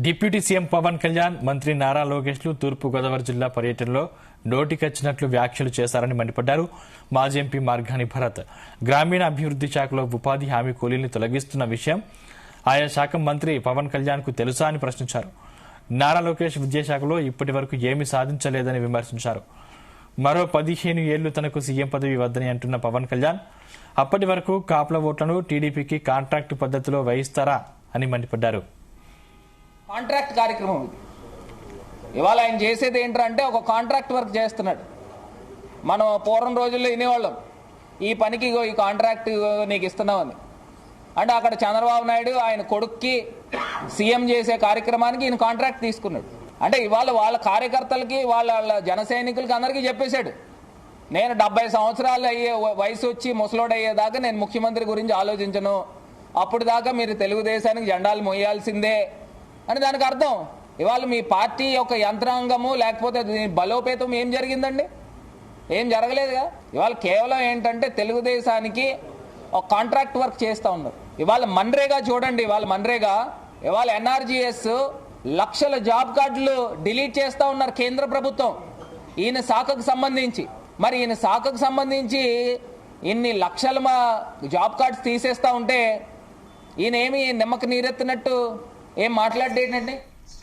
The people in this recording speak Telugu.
డిప్యూటీ సీఎం పవన్ కళ్యాణ్, మంత్రి నారా లోకేష్లు తూర్పు గోదావరి జిల్లా పర్యటనలో నోటికొచ్చినట్లు వ్యాఖ్యలు చేశారని మండిపడ్డారు. మాజీ ఎంపీ మార్గాని భరత్ గ్రామీణ అభివృద్ది శాఖలో ఉపాధి హామీ కూలీల్ని తొలగిస్తున్న విషయం ఆయా శాఖ మంత్రి పవన్ కళ్యాణ్ కు తెలుసా అని ప్రశ్నించారు. నారా లోకేష్ విద్యాశాఖలో ఇప్పటి వరకు ఏమీ సాధించలేదని విమర్శించారు. మరో 15 ఏళ్లు తనకు సీఎం పదవి వద్దని అంటున్న పవన్ కళ్యాణ్ అప్పటి వరకు కాపుల ఓట్లను టీడీపీకి కాంట్రాక్టు పద్ధతిలో వేయిస్తారా అని మండిపడ్డారు. కాంట్రాక్ట్ కార్యక్రమం ఇది. ఇవాళ ఆయన చేసేది ఏంటంటే ఒక కాంట్రాక్ట్ వర్క్ చేస్తున్నాడు. మనం పూర్వం రోజుల్లో వినేవాళ్ళం, ఈ పనికి ఈ కాంట్రాక్ట్ నీకు ఇస్తున్నామని. అంటే అక్కడ చంద్రబాబు నాయుడు ఆయన కొడుక్కి సీఎం చేసే కార్యక్రమానికి ఈయన కాంట్రాక్ట్ తీసుకున్నాడు. అంటే ఇవాళ వాళ్ళ కార్యకర్తలకి వాళ్ళ జన సైనికులకి అందరికీ చెప్పేశాడు, నేను 70 సంవత్సరాలు అయ్యే వయసు వచ్చి ముసలోడు అయ్యేదాకా నేను ముఖ్యమంత్రి గురించి ఆలోచించను, అప్పుడు దాకా మీరు తెలుగుదేశానికి జెండాలు మోయాల్సిందే అని దానికి అర్థం. ఇవాళ మీ పార్టీ యొక్క యంత్రాంగము లేకపోతే బలోపేతం ఏం జరిగిందండి? ఏం జరగలేదుగా. ఇవాళ కేవలం ఏంటంటే తెలుగుదేశానికి ఒక కాంట్రాక్ట్ వర్క్ చేస్తూ ఉన్నారు. ఇవాళ మన్రేగా చూడండి, ఇవాళ ఎన్ఆర్జీఎస్ లక్షల జాబ్ కార్డులు డిలీట్ చేస్తూ ఉన్నారు కేంద్ర ప్రభుత్వం ఈయన శాఖకు సంబంధించి. మరి ఈయన శాఖకు సంబంధించి ఇన్ని లక్షల జాబ్ కార్డ్స్ తీసేస్తూ ఉంటే ఈయన ఏమి నిమ్మకు నీరెత్తినట్టు ఏం మాట్లాడేటండి?